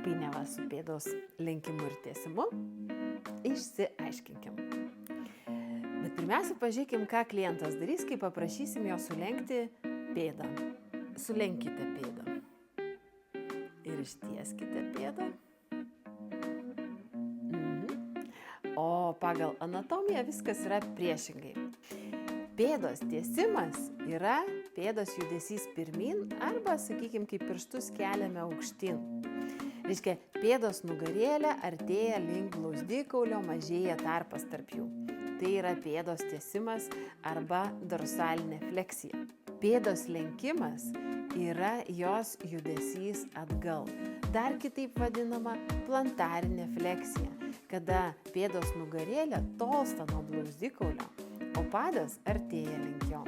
painiava su pėdos lenkimu ir tiesimu? Išsiaiškinkim. Bet pirmiausia, pažiūrėkim, ką klientas darys, kai paprašysim jo sulenkti pėdą. Sulenkite pėdą. Ir ištieskite pėdą. O pagal anatomiją viskas yra priešingai. Pėdos tiesimas yra pėdos judesys pirmyn arba, sakykim, kaip pirštus keliame aukštyn. Reiškia, pėdos nugarėlė artėja link blauzdikaulio, mažėja tarpas tarp jų. Tai yra pėdos tiesimas arba dorsalinė fleksija. Pėdos lenkimas yra jos judesys atgal. Dar kitaip vadinama plantarinė fleksija, kada pėdos nugarėlė tolsta nuo blauzdikaulio, o padas artėja link jo.